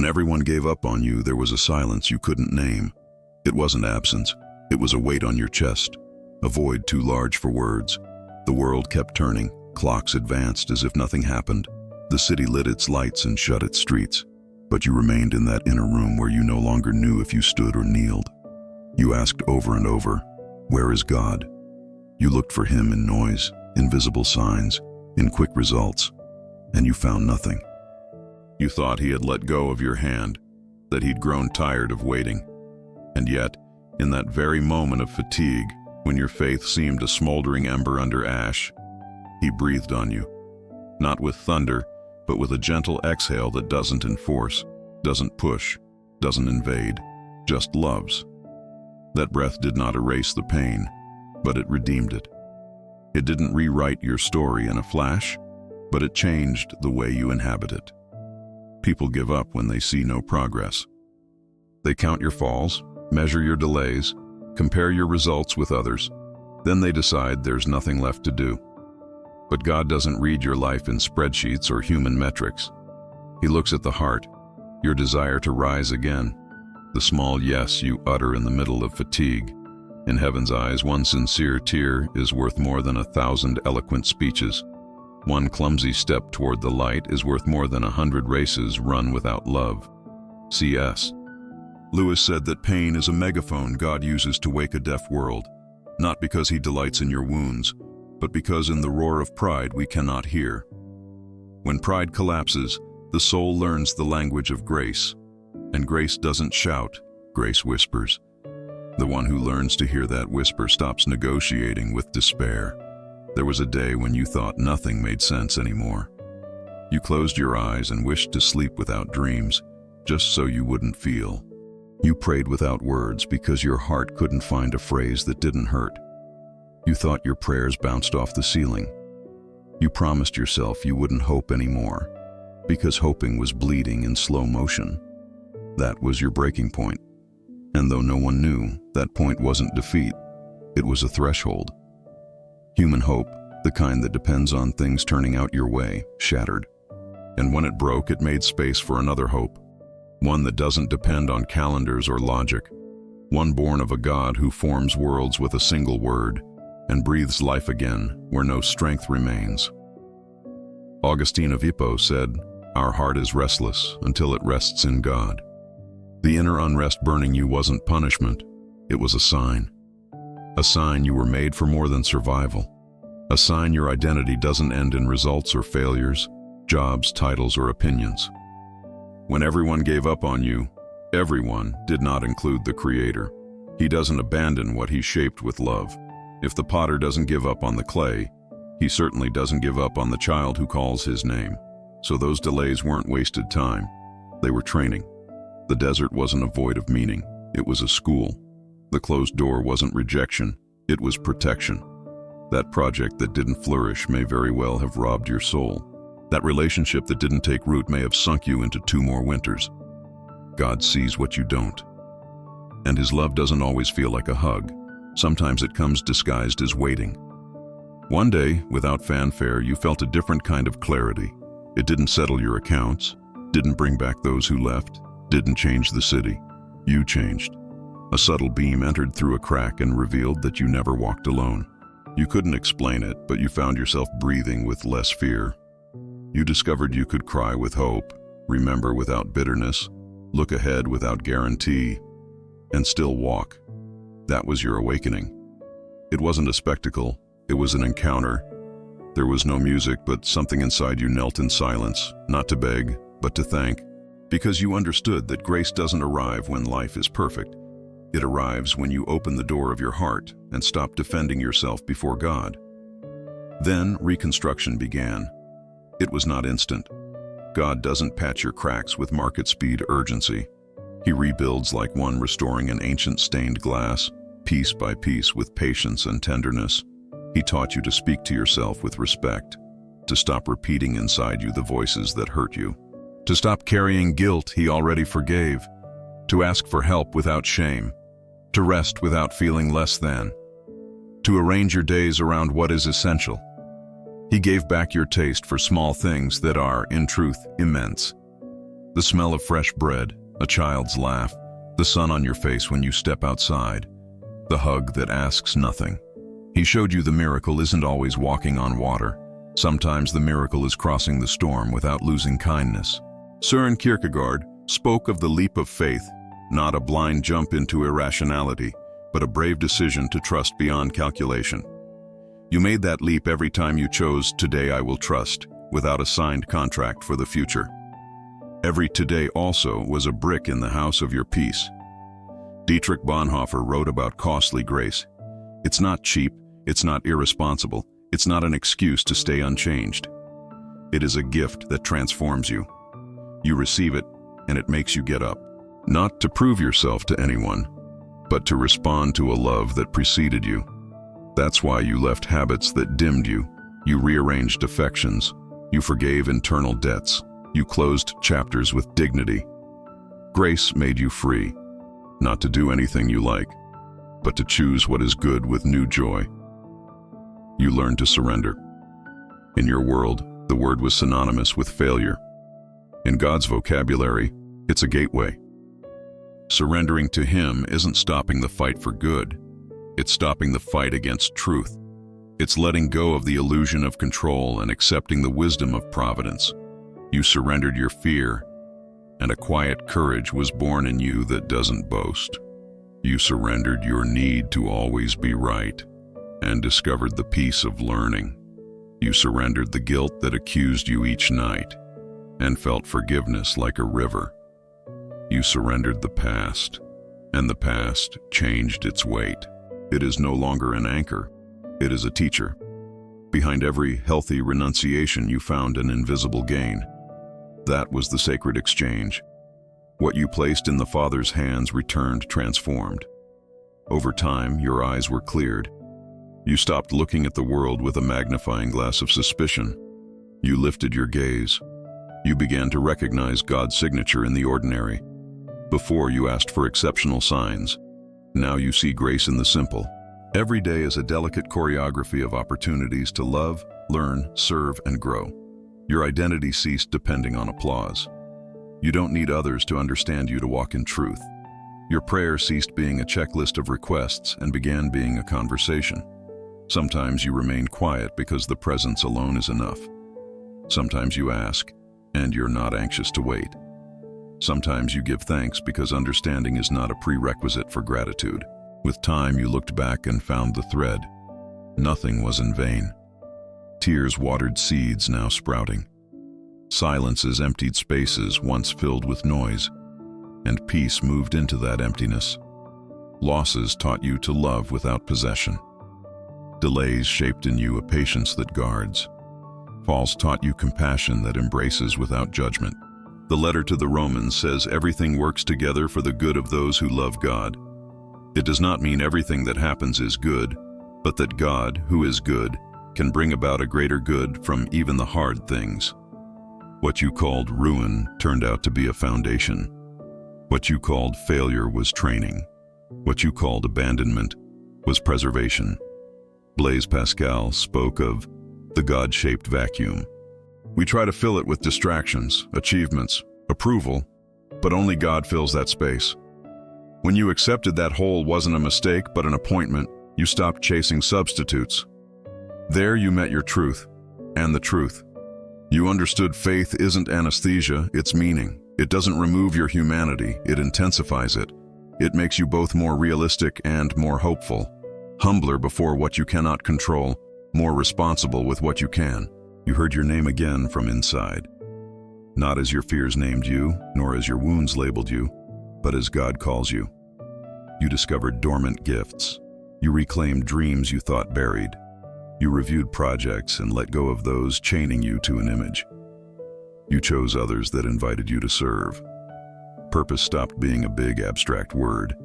When everyone gave up on you, there was a silence you couldn't name. It wasn't absence. It was a weight on your chest, a void too large for words. The world kept turning. Clocks advanced as if nothing happened. The city lit its lights and shut its streets. But you remained in that inner room where you no longer knew if you stood or kneeled. You asked over and over, "Where is God?" You looked for him in noise, in visible signs, in quick results, and you found nothing. You thought he had let go of your hand, that he'd grown tired of waiting. And yet, in that very moment of fatigue, when your faith seemed a smoldering ember under ash, he breathed on you. Not with thunder, but with a gentle exhale that doesn't enforce, doesn't push, doesn't invade, just loves. That breath did not erase the pain, but it redeemed it. It didn't rewrite your story in a flash, but it changed the way you inhabit it. People give up when they see no progress. They count your falls, measure your delays, compare your results with others. Then they decide there's nothing left to do. But God doesn't read your life in spreadsheets or human metrics. He looks at the heart, your desire to rise again, the small yes you utter in the middle of fatigue. In heaven's eyes, one sincere tear is worth more than 1,000 eloquent speeches. One clumsy step toward the light is worth more than 100 races run without love. C.S. Lewis said that pain is a megaphone God uses to wake a deaf world, not because he delights in your wounds, but because in the roar of pride we cannot hear. When pride collapses, the soul learns the language of grace, and grace doesn't shout, grace whispers. The one who learns to hear that whisper stops negotiating with despair. There was a day when you thought nothing made sense anymore. You closed your eyes and wished to sleep without dreams, just so you wouldn't feel. You prayed without words because your heart couldn't find a phrase that didn't hurt. You thought your prayers bounced off the ceiling. You promised yourself you wouldn't hope anymore, because hoping was bleeding in slow motion. That was your breaking point. And though no one knew, that point wasn't defeat. It was a threshold. Human hope, the kind that depends on things turning out your way, shattered. And when it broke, it made space for another hope. One that doesn't depend on calendars or logic. One born of a God who forms worlds with a single word and breathes life again where no strength remains. Augustine of Hippo said, "Our heart is restless until it rests in God." The inner unrest burning you wasn't punishment, it was a sign. A sign you were made for more than survival. A sign your identity doesn't end in results or failures, jobs, titles, or opinions. When everyone gave up on you, everyone did not include the Creator. He doesn't abandon what he shaped with love. If the potter doesn't give up on the clay, he certainly doesn't give up on the child who calls his name. So those delays weren't wasted time. They were training. The desert wasn't a void of meaning. It was a school. The closed door wasn't rejection. It was protection. That project that didn't flourish may very well have robbed your soul. That relationship that didn't take root may have sunk you into 2 more winters. God sees what you don't. And his love doesn't always feel like a hug. Sometimes it comes disguised as waiting. One day, without fanfare, you felt a different kind of clarity. It didn't settle your accounts, didn't bring back those who left, didn't change the city. You changed. A subtle beam entered through a crack and revealed that you never walked alone. You couldn't explain it, but you found yourself breathing with less fear. You discovered you could cry with hope, remember without bitterness, look ahead without guarantee, and still walk. That was your awakening. It wasn't a spectacle, it was an encounter. There was no music, but something inside you knelt in silence, not to beg, but to thank, because you understood that grace doesn't arrive when life is perfect. It arrives when you open the door of your heart and stop defending yourself before God. Then reconstruction began. It was not instant. God doesn't patch your cracks with market-speed urgency. He rebuilds like one restoring an ancient stained glass, piece by piece with patience and tenderness. He taught you to speak to yourself with respect, to stop repeating inside you the voices that hurt you, to stop carrying guilt he already forgave, to ask for help without shame, to rest without feeling less than, to arrange your days around what is essential. He gave back your taste for small things that are, in truth, immense. The smell of fresh bread, a child's laugh, the sun on your face when you step outside, the hug that asks nothing. He showed you the miracle isn't always walking on water. Sometimes the miracle is crossing the storm without losing kindness. Søren Kierkegaard spoke of the leap of faith, not a blind jump into irrationality, but a brave decision to trust beyond calculation. You made that leap every time you chose "Today I will trust," without a signed contract for the future. Every today also was a brick in the house of your peace. Dietrich Bonhoeffer wrote about costly grace. It's not cheap, it's not irresponsible, it's not an excuse to stay unchanged. It is a gift that transforms you. You receive it, and it makes you get up. Not to prove yourself to anyone, but to respond to a love that preceded you. That's why you left habits that dimmed you. You rearranged affections. You forgave internal debts. You closed chapters with dignity. Grace made you free, not to do anything you like, but to choose what is good with new joy. You learned to surrender. In your world, the word was synonymous with failure. In God's vocabulary, it's a gateway. Surrendering to Him isn't stopping the fight for good. It's stopping the fight against truth. It's letting go of the illusion of control and accepting the wisdom of providence. You surrendered your fear, and a quiet courage was born in you that doesn't boast. You surrendered your need to always be right, and discovered the peace of learning. You surrendered the guilt that accused you each night, and felt forgiveness like a river. You surrendered the past, and the past changed its weight. It is no longer an anchor, it is a teacher. Behind every healthy renunciation you found an invisible gain. That was the sacred exchange. What you placed in the Father's hands returned transformed. Over time, your eyes were cleared. You stopped looking at the world with a magnifying glass of suspicion. You lifted your gaze. You began to recognize God's signature in the ordinary. Before, you asked for exceptional signs. Now you see grace in the simple. Every day is a delicate choreography of opportunities to love, learn, serve, and grow. Your identity ceased depending on applause. You don't need others to understand you to walk in truth. Your prayer ceased being a checklist of requests and began being a conversation. Sometimes you remain quiet because the presence alone is enough. Sometimes you ask, and you're not anxious to wait. Sometimes you give thanks because understanding is not a prerequisite for gratitude. With time, you looked back and found the thread. Nothing was in vain. Tears watered seeds now sprouting. Silences emptied spaces once filled with noise, and peace moved into that emptiness. Losses taught you to love without possession. Delays shaped in you a patience that guards. Falls taught you compassion that embraces without judgment. The letter to the Romans says everything works together for the good of those who love God. It does not mean everything that happens is good, but that God, who is good, can bring about a greater good from even the hard things. What you called ruin turned out to be a foundation. What you called failure was training. What you called abandonment was preservation. Blaise Pascal spoke of the God-shaped vacuum. We try to fill it with distractions, achievements, approval, but only God fills that space. When you accepted that hole wasn't a mistake but an appointment, you stopped chasing substitutes. There you met your truth, and the truth. You understood faith isn't anesthesia, it's meaning. It doesn't remove your humanity, it intensifies it. It makes you both more realistic and more hopeful. Humbler before what you cannot control, more responsible with what you can. You heard your name again from inside. Not as your fears named you, nor as your wounds labeled you, but as God calls you. You discovered dormant gifts. You reclaimed dreams you thought buried. You reviewed projects and let go of those chaining you to an image. You chose others that invited you to serve. Purpose stopped being a big abstract word.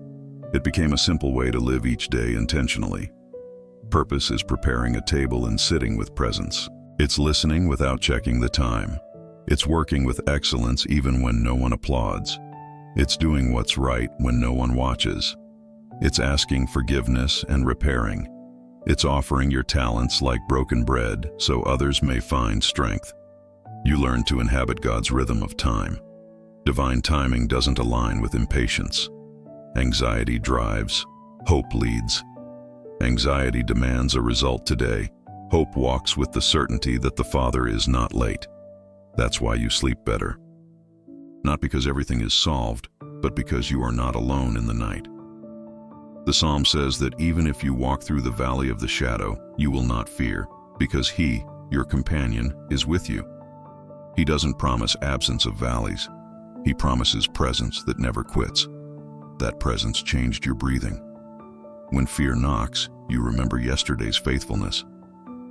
It became a simple way to live each day intentionally. Purpose is preparing a table and sitting with presence. It's listening without checking the time. It's working with excellence even when no one applauds. It's doing what's right when no one watches. It's asking forgiveness and repairing. It's offering your talents like broken bread so others may find strength. You learn to inhabit God's rhythm of time. Divine timing doesn't align with impatience. Anxiety drives, hope leads. Anxiety demands a result today. Hope walks with the certainty that the Father is not late. That's why you sleep better. Not because everything is solved, but because you are not alone in the night. The Psalm says that even if you walk through the valley of the shadow, you will not fear, because He, your companion, is with you. He doesn't promise absence of valleys. He promises presence that never quits. That presence changed your breathing. When fear knocks, you remember yesterday's faithfulness.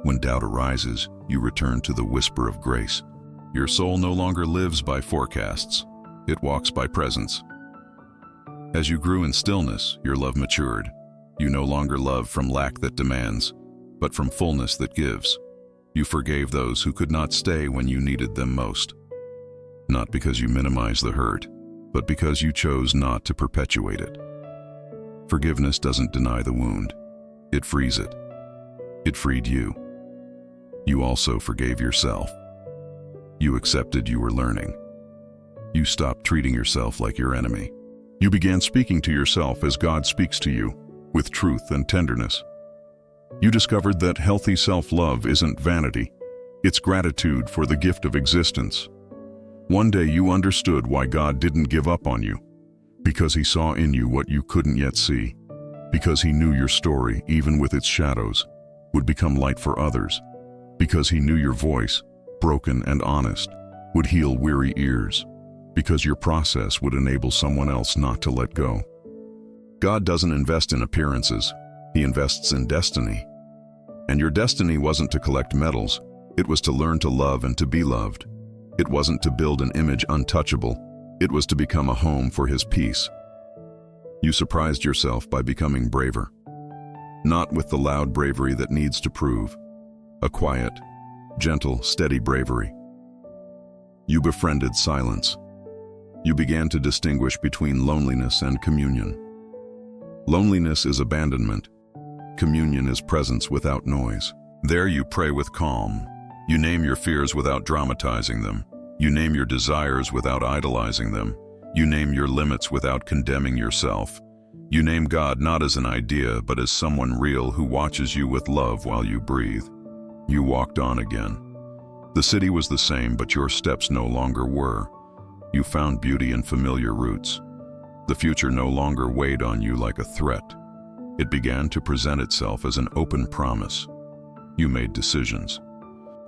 When doubt arises, you return to the whisper of grace. Your soul no longer lives by forecasts. It walks by presence. As you grew in stillness, your love matured. You no longer love from lack that demands, but from fullness that gives. You forgave those who could not stay when you needed them most. Not because you minimized the hurt, but because you chose not to perpetuate it. Forgiveness doesn't deny the wound. It frees it. It freed you. You also forgave yourself. You accepted you were learning. You stopped treating yourself like your enemy. You began speaking to yourself as God speaks to you, with truth and tenderness. You discovered that healthy self-love isn't vanity, it's gratitude for the gift of existence. One day you understood why God didn't give up on you, because He saw in you what you couldn't yet see, because He knew your story, even with its shadows, would become light for others, because He knew your voice, broken and honest, would heal weary ears, because your process would enable someone else not to let go. God doesn't invest in appearances, He invests in destiny. And your destiny wasn't to collect medals, it was to learn to love and to be loved. It wasn't to build an image untouchable, it was to become a home for His peace. You surprised yourself by becoming braver. Not with the loud bravery that needs to prove, a quiet, gentle, steady bravery. You befriended silence. You began to distinguish between loneliness and communion. Loneliness is abandonment. Communion is presence without noise. There you pray with calm. You name your fears without dramatizing them. You name your desires without idolizing them. You name your limits without condemning yourself. You name God not as an idea, but as someone real who watches you with love while you breathe. You walked on again. The city was the same, but your steps no longer were. You found beauty in familiar roots. The future no longer weighed on you like a threat. It began to present itself as an open promise. You made decisions.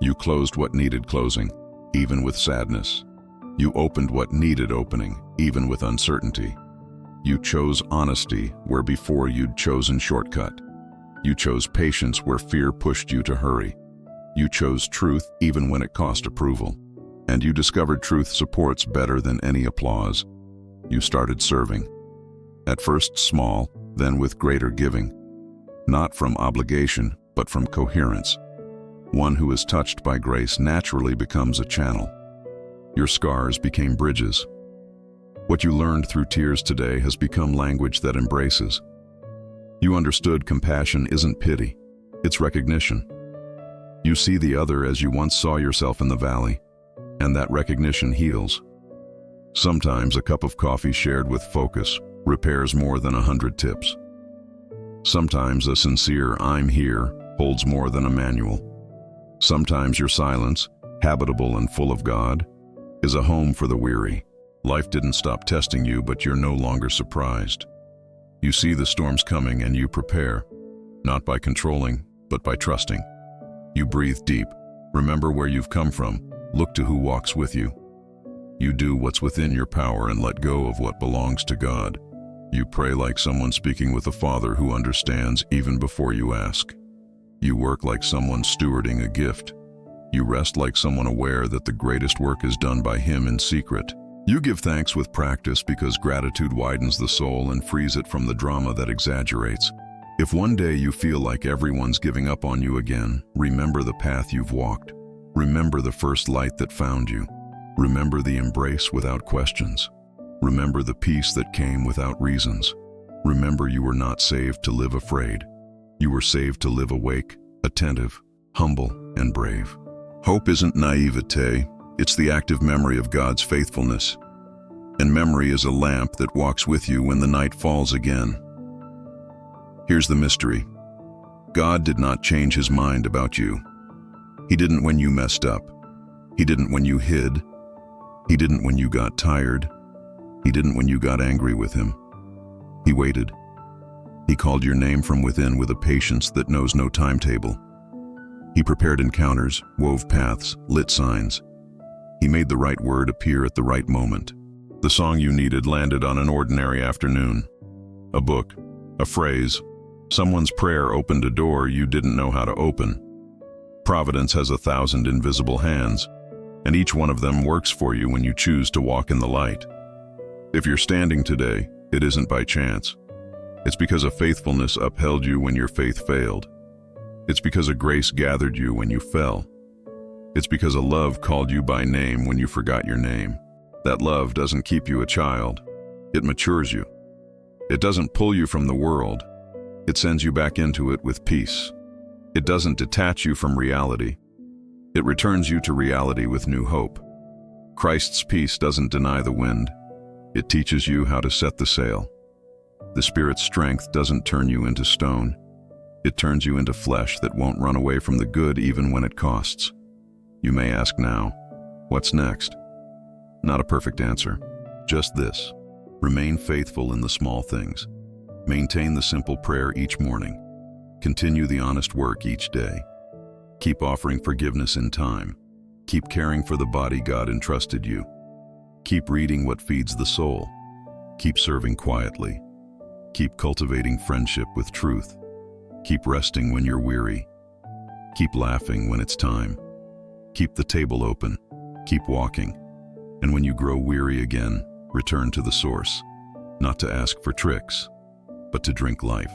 You closed what needed closing, even with sadness. You opened what needed opening, even with uncertainty. You chose honesty where before you'd chosen shortcut. You chose patience where fear pushed you to hurry. You chose truth even when it cost approval. And you discovered truth supports better than any applause. You started serving. At first small, then with greater giving. Not from obligation, but from coherence. One who is touched by grace naturally becomes a channel. Your scars became bridges. What you learned through tears today has become language that embraces. You understood compassion isn't pity, it's recognition. You see the other as you once saw yourself in the valley, and that recognition heals. Sometimes a cup of coffee shared with focus repairs more than 100 tips. Sometimes a sincere "I'm here" holds more than a manual. Sometimes your silence, habitable and full of God, is a home for the weary. Life didn't stop testing you, but you're no longer surprised. You see the storms coming and you prepare, not by controlling, but by trusting. You breathe deep, remember where you've come from, look to who walks with you. You do what's within your power and let go of what belongs to God. You pray like someone speaking with a Father who understands even before you ask. You work like someone stewarding a gift. You rest like someone aware that the greatest work is done by Him in secret. You give thanks with practice because gratitude widens the soul and frees it from the drama that exaggerates. If one day you feel like everyone's giving up on you again, remember the path you've walked. Remember the first light that found you. Remember the embrace without questions. Remember the peace that came without reasons. Remember you were not saved to live afraid. You were saved to live awake, attentive, humble, and brave. Hope isn't naivete, it's the active memory of God's faithfulness. And memory is a lamp that walks with you when the night falls again. Here's the mystery. God did not change his mind about you. He didn't when you messed up. He didn't when you hid. He didn't when you got tired. He didn't when you got angry with him. He waited. He called your name from within with a patience that knows no timetable. He prepared encounters, wove paths, lit signs. He made the right word appear at the right moment. The song you needed landed on an ordinary afternoon. A book, a phrase, someone's prayer opened a door you didn't know how to open. Providence has 1,000 invisible hands, and each one of them works for you when you choose to walk in the light. If you're standing today, it isn't by chance. It's because a faithfulness upheld you when your faith failed. It's because a grace gathered you when you fell. It's because a love called you by name when you forgot your name. That love doesn't keep you a child. It matures you. It doesn't pull you from the world. It sends you back into it with peace. It doesn't detach you from reality. It returns you to reality with new hope. Christ's peace doesn't deny the wind. It teaches you how to set the sail. The Spirit's strength doesn't turn you into stone. It turns you into flesh that won't run away from the good even when it costs. You may ask now, what's next? Not a perfect answer. Just this. Remain faithful in the small things. Maintain the simple prayer each morning. Continue the honest work each day. Keep offering forgiveness in time. Keep caring for the body God entrusted you. Keep reading what feeds the soul. Keep serving quietly. Keep cultivating friendship with truth. Keep resting when you're weary. Keep laughing when it's time. Keep the table open. Keep walking. And when you grow weary again, return to the source, not to ask for tricks, but to drink life.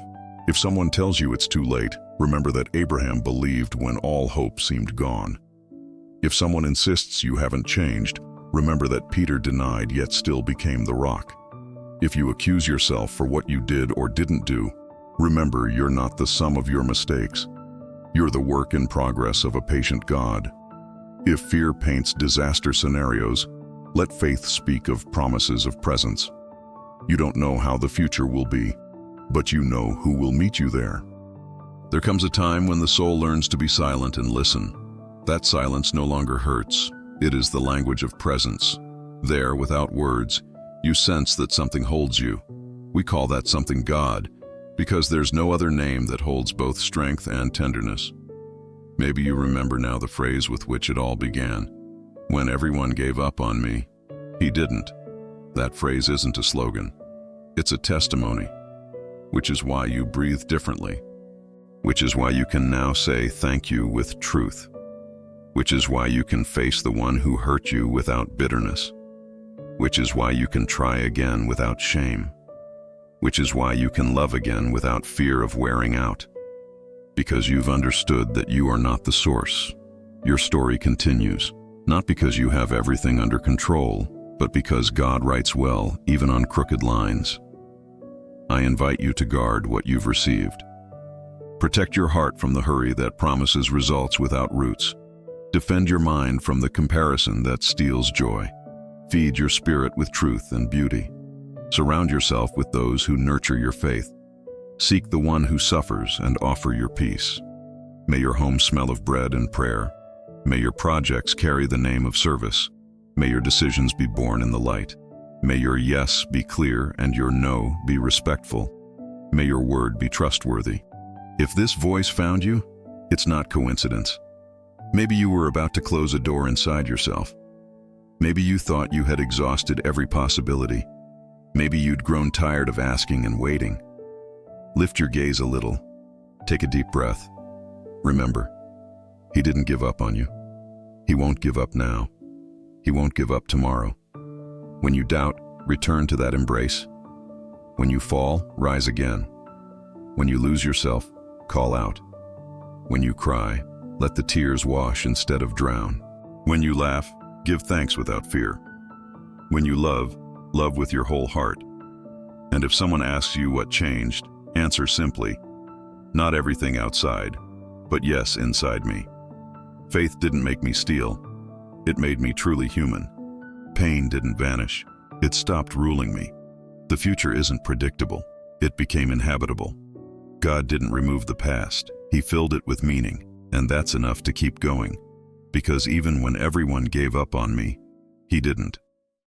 If someone tells you it's too late, remember that Abraham believed when all hope seemed gone. If someone insists you haven't changed, remember that Peter denied yet still became the rock. If you accuse yourself for what you did or didn't do, remember you're not the sum of your mistakes. You're the work in progress of a patient God. If fear paints disaster scenarios, let faith speak of promises of presence. You don't know how the future will be, but you know who will meet you there. There comes a time when the soul learns to be silent and listen. That silence no longer hurts. It is the language of presence. There, without words, you sense that something holds you. We call that something God, because there's no other name that holds both strength and tenderness. Maybe you remember now the phrase with which it all began. When everyone gave up on me, he didn't. That phrase isn't a slogan. It's a testimony, which is why you breathe differently, which is why you can now say thank you with truth, which is why you can face the one who hurt you without bitterness, which is why you can try again without shame, which is why you can love again without fear of wearing out. Because you've understood that you are not the source. Your story continues, not because you have everything under control, but because God writes well, even on crooked lines. I invite you to guard what you've received. Protect your heart from the hurry that promises results without roots. Defend your mind from the comparison that steals joy. Feed your spirit with truth and beauty. Surround yourself with those who nurture your faith. Seek the one who suffers and offer your peace. May your home smell of bread and prayer. May your projects carry the name of service. May your decisions be born in the light. May your yes be clear and your no be respectful. May your word be trustworthy. If this voice found you, it's not coincidence. Maybe you were about to close a door inside yourself. Maybe you thought you had exhausted every possibility. Maybe you'd grown tired of asking and waiting. Lift your gaze a little. Take a deep breath. Remember, he didn't give up on you. He won't give up now. He won't give up tomorrow. When you doubt, return to that embrace. When you fall, rise again. When you lose yourself, call out. When you cry, let the tears wash instead of drown. When you laugh, give thanks without fear. When you love, love with your whole heart. And if someone asks you what changed, answer simply, not everything outside, but yes, inside me. Faith didn't make me steal. It made me truly human. Pain didn't vanish. It stopped ruling me. The future isn't predictable. It became inhabitable. God didn't remove the past. He filled it with meaning, and that's enough to keep going. Because even when everyone gave up on me, He didn't.